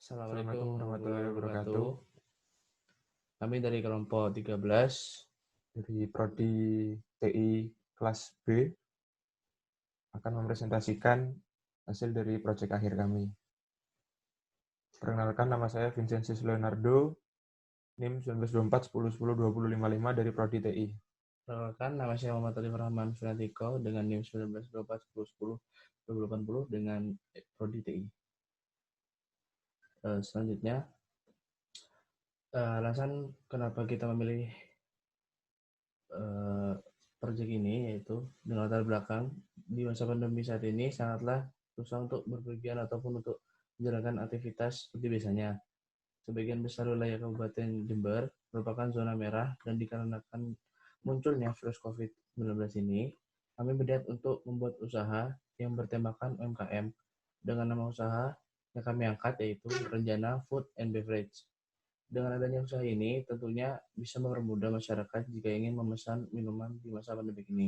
Assalamualaikum Assalamualaikum warahmatullahi warahmatullahi wabarakatuh. wabarakatuh. Kami dari kelompok 13 Dari Prodi TI kelas B akan mempresentasikan hasil dari proyek akhir kami. Perkenalkan, nama saya Vincenzius Leonardo, NIM 1924 10 10 20 55 dari Prodi TI. Perkenalkan, nama saya Muhammad Arif Rahman Sunatiko dengan NIM 1924 10 10 2080 dengan Prodi TI. Selanjutnya, alasan kenapa kita memilih proyek ini yaitu dengan latar belakang di masa pandemi saat ini sangatlah susah untuk berpergian ataupun untuk menjalankan aktivitas seperti biasanya. Sebagian besar wilayah Kabupaten Jember merupakan zona merah dan dikarenakan munculnya virus COVID-19 ini, kami berniat untuk membuat usaha yang bertemakan UMKM dengan nama usaha yang kami angkat yaitu Renjana Food and Beverage. Dengan adanya usaha ini tentunya bisa mempermudah masyarakat jika ingin memesan minuman di masa pandemi ini.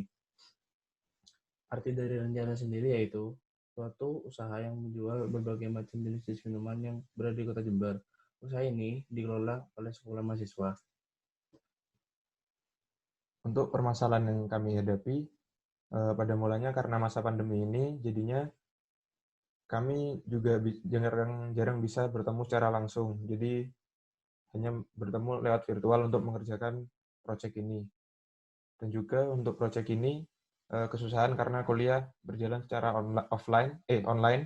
Arti dari Renjana sendiri yaitu suatu usaha yang menjual berbagai macam jenis minuman yang berada di Kota Jember. Usaha ini dikelola oleh sekolah mahasiswa. Untuk permasalahan yang kami hadapi, pada mulanya karena masa pandemi ini, jadinya kami juga jarang bisa bertemu secara langsung. Jadi hanya bertemu lewat virtual untuk mengerjakan proyek ini. Dan juga untuk proyek ini kesusahan karena kuliah berjalan secara online,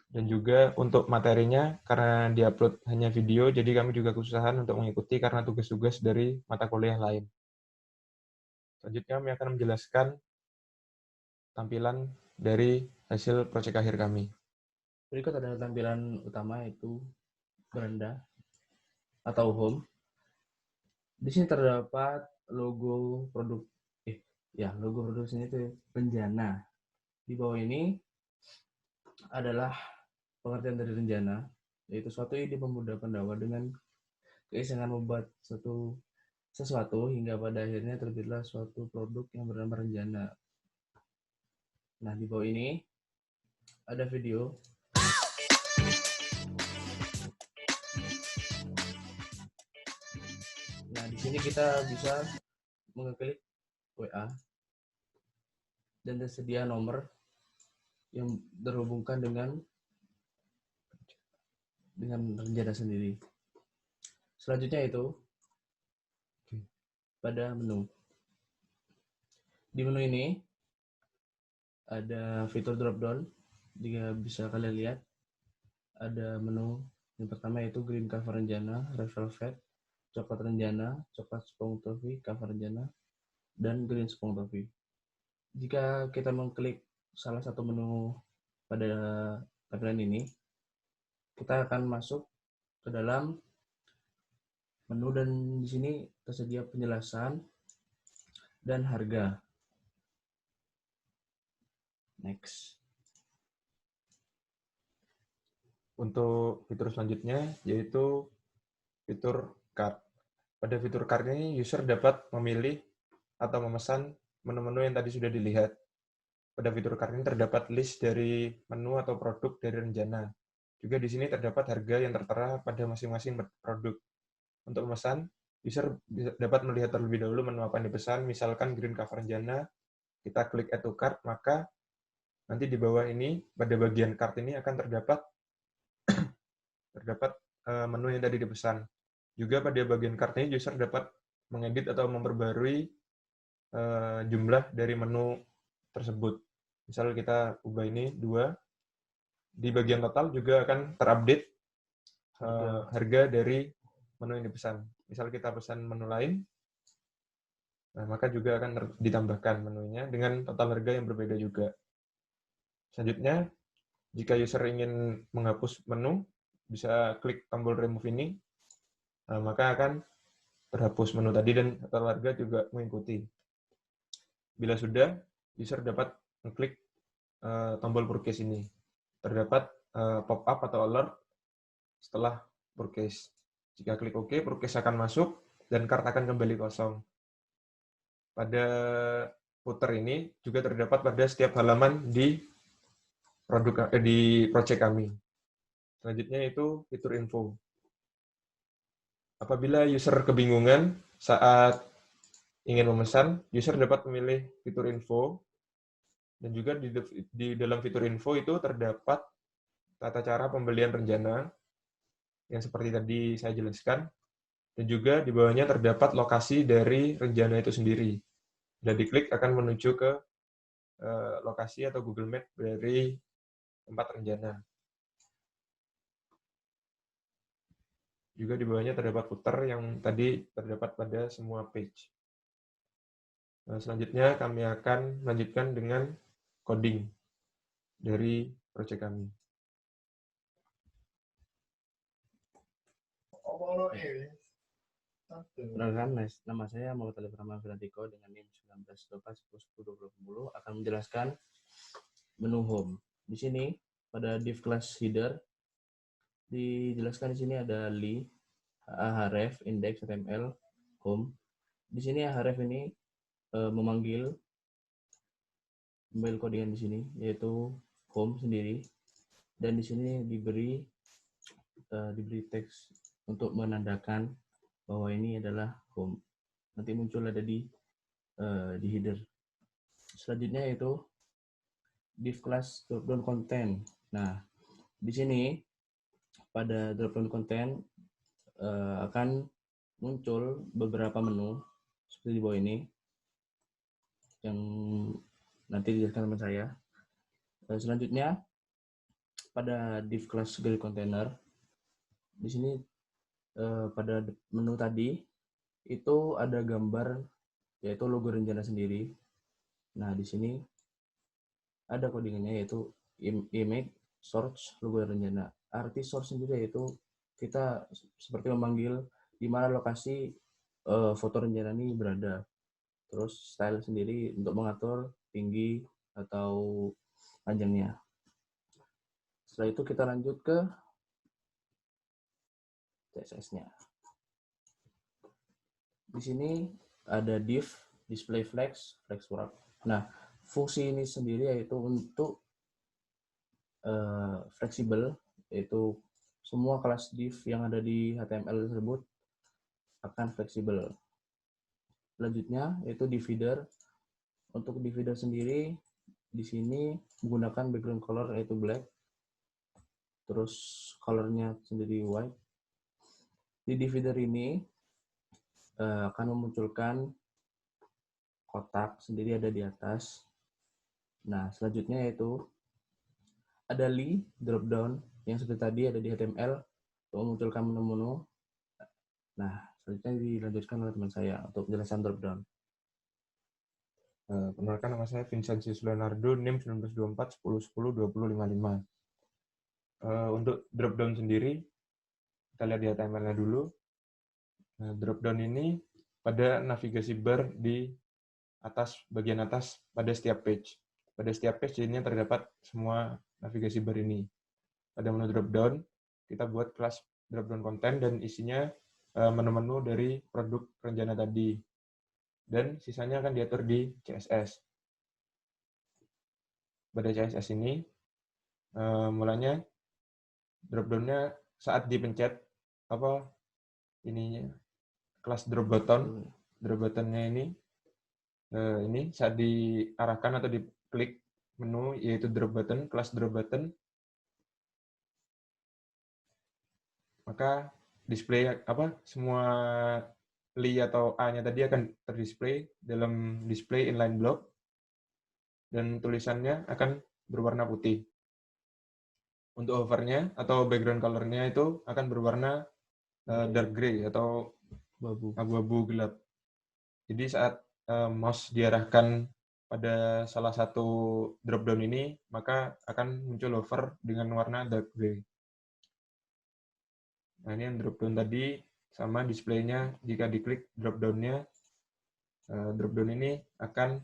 dan juga untuk materinya karena diupload hanya video, jadi kami juga kesusahan untuk mengikuti karena tugas-tugas dari mata kuliah lain. Selanjutnya kami akan menjelaskan tampilan dari hasil proyek akhir kami. Berikut adalah tampilan utama yaitu beranda atau home. Di sini terdapat logo produk logo produk sini itu Renjana. Di bawah ini adalah pengertian dari Renjana, yaitu suatu ide pemuda pendakwah dengan keisengan membuat sesuatu hingga pada akhirnya terbitlah suatu produk yang bernama Renjana. Nah, di bawah ini ada video. Nah, di sini kita bisa mengeklik WA dan tersedia nomor yang terhubungkan dengan Renjana sendiri. Selanjutnya itu pada menu. Di menu ini ada fitur drop down, jika bisa kalian lihat. Ada menu yang pertama yaitu green cover Renjana, red velvet, coklat Renjana, coklat spong toffee, cover Renjana, dan green spong toffee. Jika kita mengklik salah satu menu pada tampilan ini, kita akan masuk ke dalam menu dan di sini tersedia penjelasan dan harga. Next. Untuk fitur selanjutnya yaitu fitur cart. Pada fitur cart ini user dapat memilih atau memesan menu-menu yang tadi sudah dilihat. Pada fitur cart ini terdapat list dari menu atau produk dari Renjana. Juga di sini terdapat harga yang tertera pada masing-masing produk. Untuk memesan, user dapat melihat terlebih dahulu menu apa yang dipesan. Misalkan green cover Renjana, kita klik add to cart, maka nanti di bawah ini pada bagian cart ini akan terdapat menu yang tadi dipesan. Juga pada bagian cart ini user dapat mengedit atau memperbarui jumlah dari menu tersebut. Misal kita ubah ini 2, di bagian total juga akan terupdate harga dari menu yang dipesan. Misal kita pesan menu lain, nah maka juga akan ditambahkan menunya dengan total harga yang berbeda juga. Selanjutnya, jika user ingin menghapus menu, bisa klik tombol remove ini, nah, maka akan terhapus menu tadi dan total harga juga mengikuti. Bila sudah, user dapat mengklik tombol purchase ini. Terdapat pop-up atau alert setelah purchase. Jika klik OK, purchase akan masuk dan cart akan kembali kosong. Pada footer ini juga terdapat pada setiap halaman di proyek kami. Selanjutnya itu fitur info. Apabila user kebingungan saat ingin memesan, user dapat memilih fitur info, dan juga di dalam fitur info itu terdapat tata cara pembelian rencana yang seperti tadi saya jelaskan, dan juga di bawahnya terdapat lokasi dari rencana itu sendiri. Bila diklik akan menuju ke lokasi atau Google Map dari tempat rencana. Juga di bawahnya terdapat footer yang tadi terdapat pada semua page. Nah, selanjutnya kami akan lanjutkan dengan coding dari proyek kami. Perkenalkan, nama saya Muhammad Ali Rahman Filandiko dengan NIM 1924101020 akan menjelaskan menu home. Di sini pada div class header dijelaskan di sini ada li, href, index, html, home. Di sini href ini memanggil codingan di sini yaitu home sendiri, dan di sini diberi teks untuk menandakan bahwa ini adalah home. Nanti muncul ada di header. Selanjutnya yaitu div class dropdown content. Nah, di sini pada dropdown content akan muncul beberapa menu seperti di bawah ini yang nanti dijelaskan teman saya. Selanjutnya pada div class grid container, di sini pada menu tadi itu ada gambar yaitu logo rencana sendiri. Nah, di sini ada codingannya yaitu image source logo rencana. Arti source sendiri yaitu kita seperti memanggil di mana lokasi foto rencana ini berada. Terus style sendiri untuk mengatur tinggi atau panjangnya. Setelah itu kita lanjut ke CSS-nya. Di sini ada div, display flex, flex wrap. Nah, fungsi ini sendiri yaitu untuk fleksibel, yaitu semua kelas div yang ada di HTML tersebut akan fleksibel. Selanjutnya yaitu divider. Untuk divider sendiri di sini menggunakan background color yaitu black. Terus colornya sendiri white. Di divider ini akan memunculkan kotak sendiri ada di atas. Nah, selanjutnya yaitu ada li drop down yang seperti tadi ada di HTML untuk memunculkan menu-menu. Nah, selanjutnya dilanjutkan oleh teman saya untuk penjelasan drop down. Perkenalkan, nama saya Vincenzius Leonardo, NIM 192410102055. Untuk drop down sendiri, kita lihat di HTML-nya dulu. Drop down ini pada navigasi bar di atas, bagian atas pada setiap page. Pada setiap page jadinya terdapat semua navigasi bar ini. Pada menu drop down, kita buat kelas drop down content dan isinya menu-menu dari produk rencana tadi. Dan sisanya akan diatur di CSS. Pada CSS ini, mulanya drop down-nya saat dipencet ininya kelas drop button-nya ini saat diarahkan atau diklik menu yaitu drop button, kelas drop button, maka display semua li atau a-nya tadi akan terdisplay dalam display inline block dan tulisannya akan berwarna putih. Untuk hovernya atau background color-nya itu akan berwarna dark gray atau abu-abu gelap. Jadi saat mouse diarahkan pada salah satu drop down ini, maka akan muncul hover dengan warna dark gray. Nah, ini yang drop down tadi sama displaynya jika diklik drop down-nya. Drop down ini akan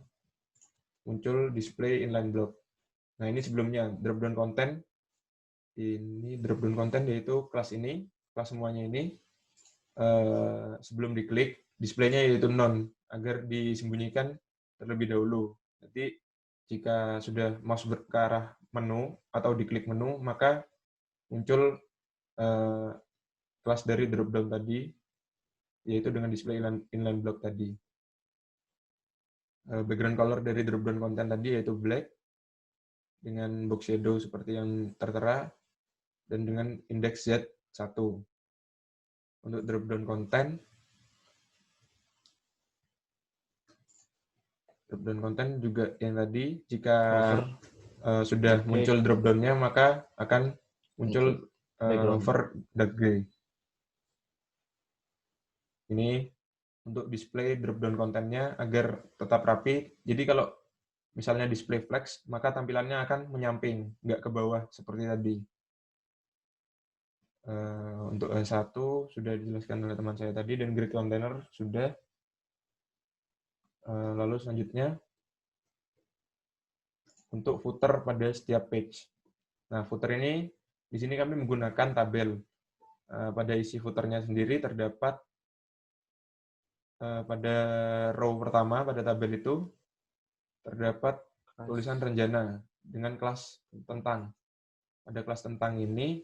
muncul display inline block. Nah, ini sebelumnya drop down content. Ini drop down content yaitu kelas ini, kelas semuanya ini. Sebelum diklik, displaynya yaitu none agar disembunyikan terlebih dahulu. Nanti jika sudah mouse ke arah menu atau diklik menu, maka muncul kelas dari dropdown tadi, yaitu dengan display inline block tadi. Background color dari dropdown konten tadi yaitu black, dengan box shadow seperti yang tertera, dan dengan indeks Z1. Untuk dropdown konten juga yang tadi, jika sudah muncul drop-down-nya, maka akan muncul hover dark gray. Ini untuk display drop-down kontennya agar tetap rapi. Jadi kalau misalnya display flex, maka tampilannya akan menyamping, nggak ke bawah seperti tadi. Untuk H1 sudah dijelaskan oleh teman saya tadi, dan grid container sudah. Lalu selanjutnya, untuk footer pada setiap page. Nah, footer ini, di sini kami menggunakan tabel. Pada isi footernya sendiri terdapat pada row pertama, pada tabel itu, terdapat tulisan rencana dengan kelas tentang. Pada kelas tentang ini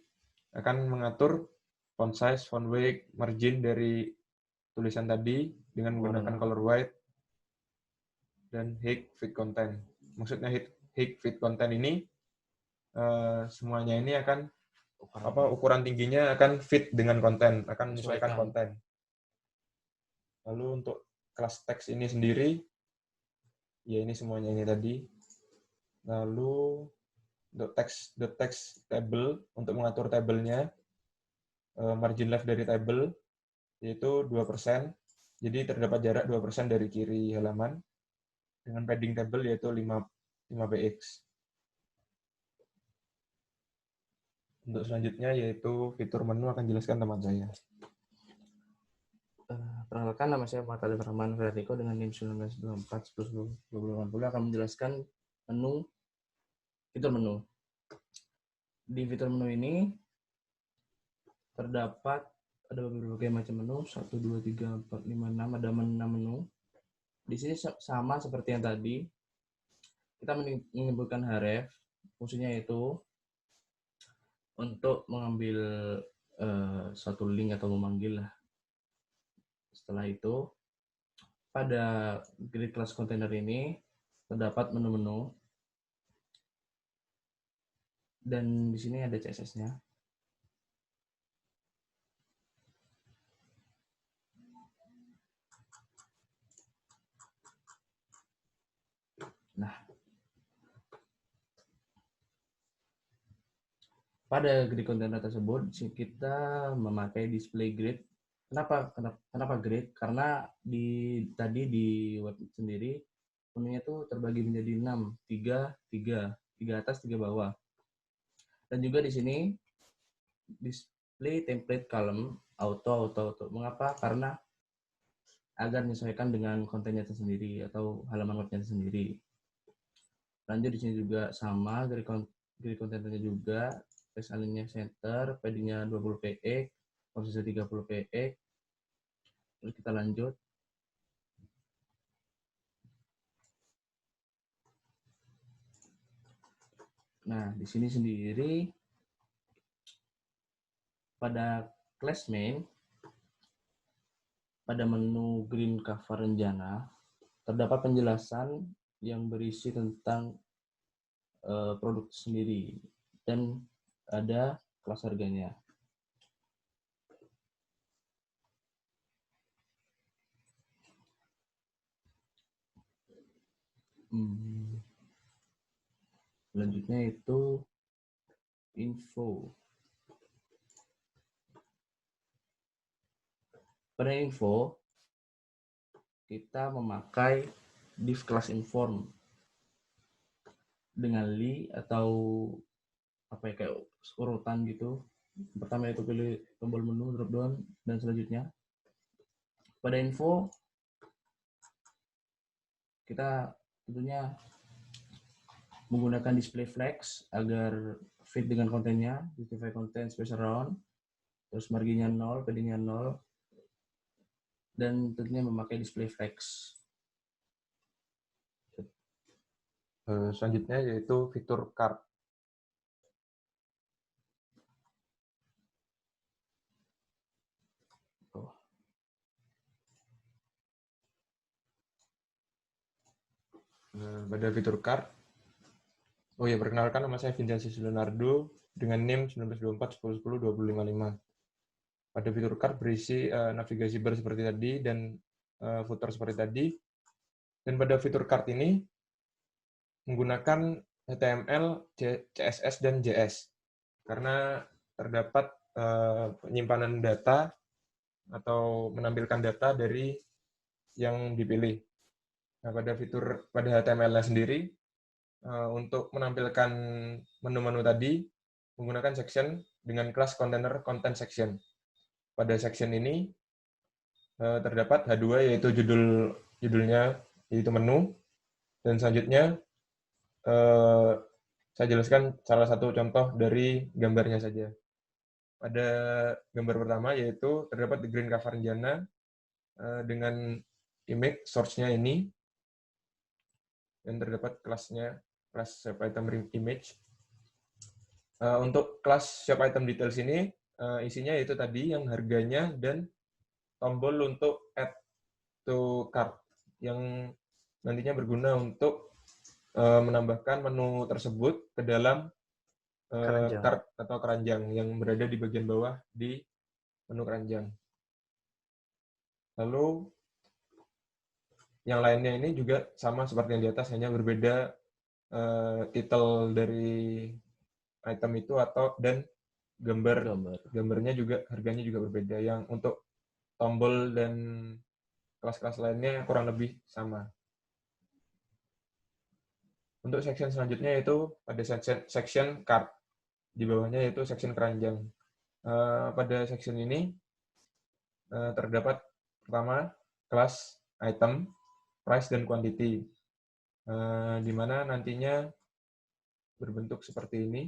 akan mengatur font size, font weight, margin dari tulisan tadi dengan menggunakan color white dan height fit content. Maksudnya height fit content ini semuanya ini akan ukuran tingginya akan fit dengan konten, akan menyesuaikan konten. Lalu untuk kelas teks ini sendiri, ya ini semuanya ini tadi. Lalu untuk text table, untuk mengatur tabelnya, margin left dari table yaitu 2%. Jadi terdapat jarak 2% dari kiri halaman. Dengan padding table yaitu 5px. Untuk selanjutnya yaitu fitur menu akan dijelaskan teman saya. Perkenalkan, nama saya Muhammad Alif Rahman Ferdiko dengan NIM 1924 akan menjelaskan fitur menu. Di fitur menu ini terdapat ada berbagai macam menu, 1, 2, 3, 4, 5, 6, ada 6 menu. Di sini sama seperti yang tadi, kita menyebutkan href, fungsinya itu untuk mengambil satu link atau memanggil lah. Setelah itu, pada grid class container ini terdapat menu-menu, dan di sini ada CSS-nya. Nah, pada grid container tersebut kita memakai display grid. Kenapa grid? Karena tadi di web sendiri menunya itu terbagi menjadi 6, 3 atas, 3 bawah. Dan juga di sini display template column auto. Mengapa? Karena agar menyesuaikan dengan kontennya tersendiri atau halaman webnya tersendiri. Lanjut di sini juga sama, grid containernya juga, text align-nya center, padding-nya 20px, posisi 30px. Terus kita lanjut. Nah, di sini sendiri pada class main, pada menu green cover rencana, terdapat penjelasan yang berisi tentang produk sendiri dan ada kelas harganya. Selanjutnya itu info. Pada info, kita memakai div class inform dengan li atau kayak urutan gitu. Pertama itu pilih tombol menu drop down dan selanjutnya. Pada info kita tentunya menggunakan display flex agar fit dengan kontennya, justify content space around, terus marginnya 0, paddingnya 0, dan tentunya memakai display flex. Selanjutnya yaitu fitur card. Pada fitur card, oh ya, perkenalkan, nama saya Vincenzius Leonardo dengan NIM 192410102055. Pada fitur card berisi navigasi bar seperti tadi dan footer seperti tadi. Dan pada fitur card ini menggunakan HTML, CSS, dan JS. Karena terdapat penyimpanan data atau menampilkan data dari yang dipilih. Nah, pada HTML-nya sendiri, untuk menampilkan menu-menu tadi, menggunakan section dengan kelas container content section. Pada section ini terdapat H2, yaitu judulnya, yaitu menu. Dan selanjutnya saya jelaskan salah satu contoh dari gambarnya saja. Pada gambar pertama, yaitu terdapat the green cover jana dengan image source-nya ini, dan terdapat kelasnya, kelas shop item image. Untuk kelas shop item details ini, isinya yaitu tadi yang harganya dan tombol untuk add to cart, yang nantinya berguna untuk menambahkan menu tersebut ke dalam cart atau keranjang yang berada di bagian bawah di menu keranjang. Lalu yang lainnya ini juga sama seperti yang di atas, hanya berbeda title dari item itu dan gambarnya juga, harganya juga berbeda. Yang untuk tombol dan kelas-kelas lainnya kurang lebih sama. Untuk section selanjutnya yaitu pada section cart. Di bawahnya yaitu section keranjang. Pada section ini terdapat pertama kelas item, price, dan quantity. Di mana nantinya berbentuk seperti ini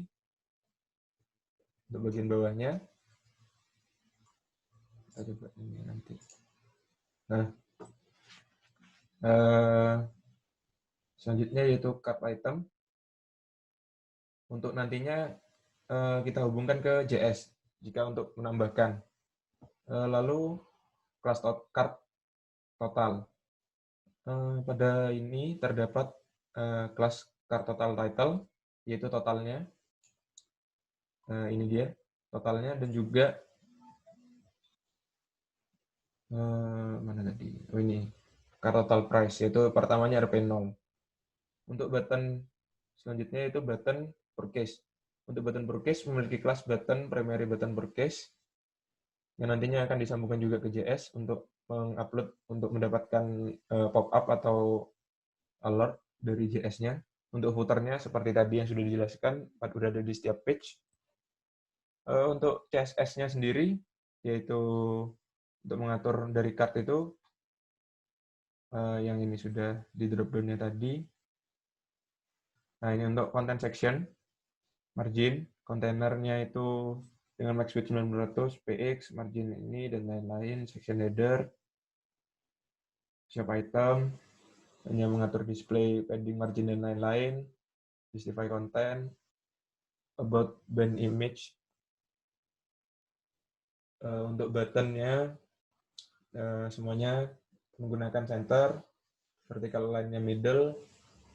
untuk bagian bawahnya. Kita coba ini nanti. Nah, selanjutnya yaitu cart item. Untuk nantinya kita hubungkan ke JS jika untuk menambahkan. Lalu kelas cart total. Pada ini terdapat kelas cart total title, yaitu totalnya. Ini dia totalnya, dan juga mana tadi? Oh, ini cart total price, yaitu pertamanya Rp0. Untuk button selanjutnya itu button purchase. Untuk button purchase memiliki kelas button primary button purchase yang nantinya akan disambungkan juga ke JS untuk mengupload, untuk mendapatkan pop-up atau alert dari JS-nya. Untuk footernya seperti tadi yang sudah dijelaskan, berada di setiap page. Untuk CSS-nya sendiri, yaitu untuk mengatur dari cart itu, yang ini sudah di drop-down-nya tadi. Nah, ini untuk content section, margin, kontainernya itu dengan max width 900 px, margin ini, dan lain-lain, section header, shop item, hanya mengatur display, padding, margin, dan lain-lain, justify content, about band image. Untuk buttonnya, semuanya menggunakan center, vertical line-nya middle,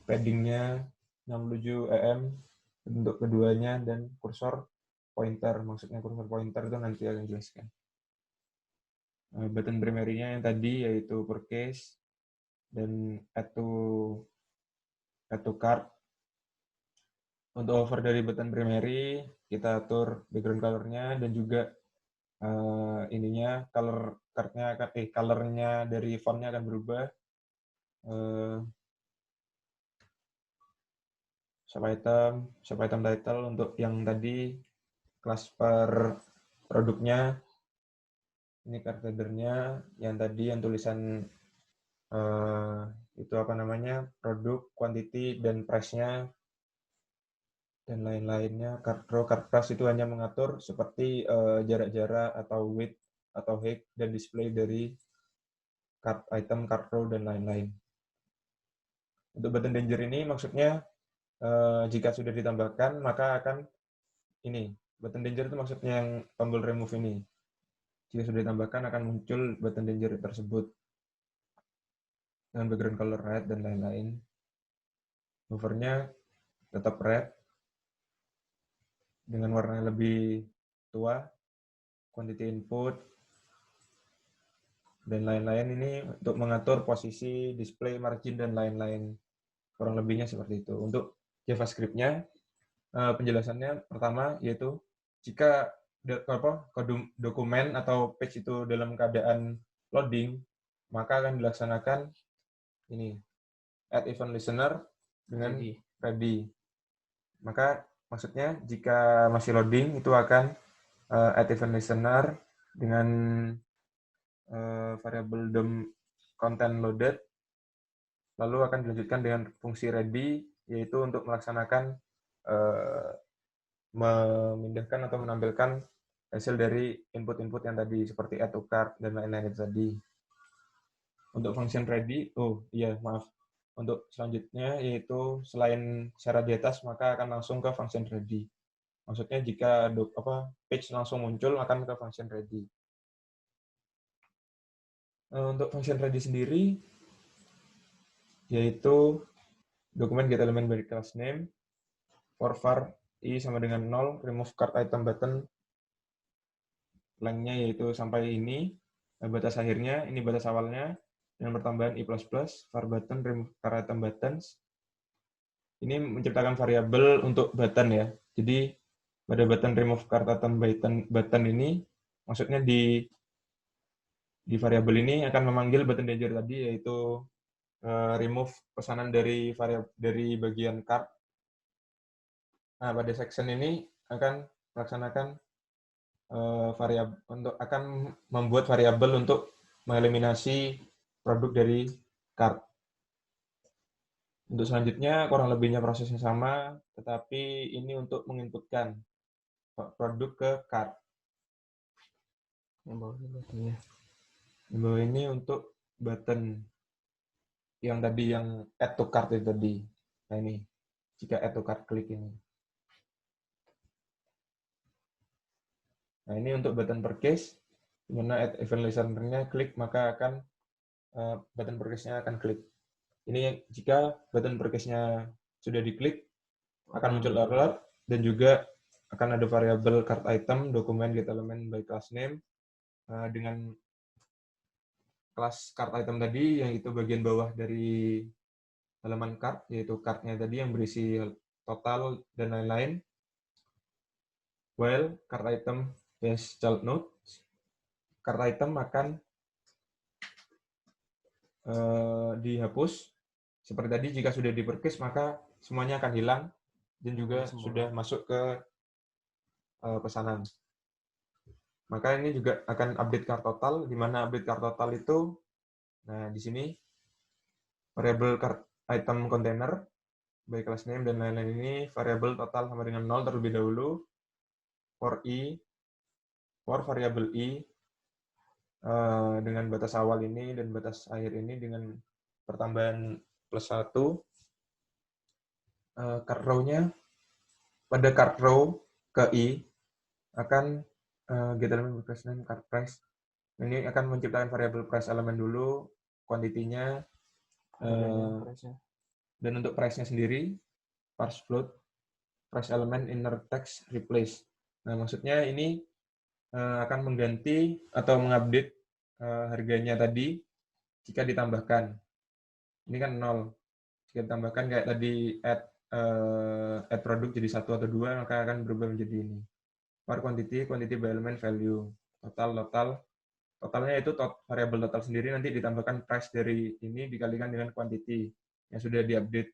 padding-nya 67 em untuk keduanya, dan kursor pointer. Maksudnya kursor pointer itu nanti akan jelaskan. Button primary-nya yang tadi yaitu purchase dan add to cart. Untuk over dari button primary, kita atur background color-nya, dan juga ininya color-nya dari font-nya akan berubah. Shop item title untuk yang tadi kelas per produknya, ini cart header-nya, yang tadi yang tulisan itu apa namanya, produk, quantity, dan price-nya, dan lain-lainnya. Cart row, cart price itu hanya mengatur seperti jarak-jarak atau width atau height dan display dari cart item, cart row, dan lain-lain. Untuk button danger ini maksudnya jika sudah ditambahkan maka akan ini, button danger itu maksudnya yang tombol remove ini. Jika sudah ditambahkan akan muncul button danger tersebut dengan background color red dan lain-lain. Hovernya tetap red dengan warna lebih tua, quantity input, dan lain-lain. Ini untuk mengatur posisi, display, margin, dan lain-lain. Kurang lebihnya seperti itu. Untuk JavaScript-nya, penjelasannya pertama yaitu jika dokumen atau page itu dalam keadaan loading, maka akan dilaksanakan ini add event listener dengan ready. Maka maksudnya jika masih loading itu akan add event listener dengan variabel DOM content loaded, lalu akan dilanjutkan dengan fungsi ready, yaitu untuk melaksanakan memindahkan atau menampilkan hasil dari input-input yang tadi seperti add to cart dan lain-lain tadi. Untuk function ready, untuk selanjutnya yaitu selain syarat di atas maka akan langsung ke function ready. Maksudnya jika page langsung muncul akan ke function ready. Untuk function ready sendiri yaitu dokumen get element by class name for var i sama dengan 0, remove cart item button, lengthnya yaitu sampai ini, batas akhirnya, ini batas awalnya, dengan pertambahan i++, var button, remove cart item buttons. Ini menciptakan variabel untuk button ya. Jadi pada button remove cart item button ini, maksudnya di variabel ini akan memanggil button danger tadi, yaitu remove pesanan dari bagian cart. Nah, pada section ini akan melaksanakan akan membuat variabel untuk mengeliminasi produk dari cart. Untuk selanjutnya kurang lebihnya prosesnya sama, tetapi ini untuk menginputkan produk ke cart. Yang bawah ini untuk button yang tadi yang add to cart itu tadi. Nah ini, jika add to cart klik ini. Nah ini untuk button purchase, di mana add event listener-nya klik, maka akan button purchase-nya akan klik. Ini jika button purchase-nya sudah diklik, akan muncul alert, dan juga akan ada variabel cart item, dokumen get element by class name, dengan kelas cart item tadi, yang itu bagian bawah dari halaman cart, yaitu cart-nya tadi yang berisi total dan lain-lain. While cart item is child node, cart item akan dihapus. Seperti tadi, jika sudah di-purchase, maka semuanya akan hilang, dan juga sudah masuk ke pesanan. Maka ini juga akan update cart total, di mana update cart total itu, nah di sini, variabel cart item container, by class name dan lain-lain ini, variabel total sama dengan 0 terlebih dahulu, for variabel i, dengan batas awal ini dan batas akhir ini dengan pertambahan +1, cart row-nya, pada cart row ke i, akan get element by class name cart price. Ini akan menciptakan variabel price element dulu, quantity-nya, dan untuk price-nya sendiri, parse float, price element inner text replace. Nah, maksudnya ini akan mengganti atau mengupdate harganya tadi jika ditambahkan. Ini kan 0. Jika ditambahkan kayak tadi add produk jadi 1 atau 2, maka akan berubah menjadi ini. For quantity by element value. Totalnya itu variabel total sendiri, nanti ditambahkan price dari ini dikalikan dengan quantity yang sudah diupdate.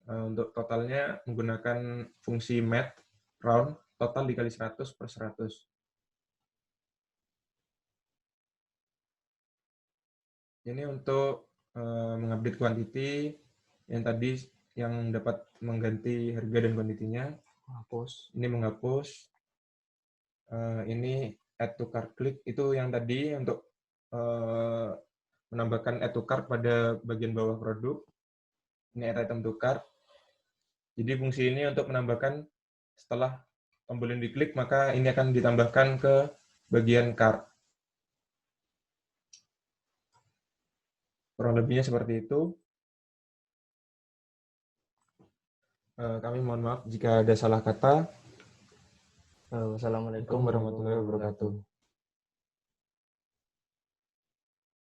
Untuk totalnya menggunakan fungsi math round, total dikali 100 per 100. Ini untuk mengupdate quantity yang tadi yang dapat mengganti harga dan kuantitinya. Ini menghapus. Ini add to cart click, itu yang tadi untuk menambahkan add to cart pada bagian bawah produk. Ini add item to cart. Jadi fungsi ini untuk menambahkan setelah tombol yang diklik, maka ini akan ditambahkan ke bagian cart. Kurang lebihnya seperti itu. Kami mohon maaf jika ada salah kata. Wassalamualaikum Assalamualaikum warahmatullahi wabarakatuh.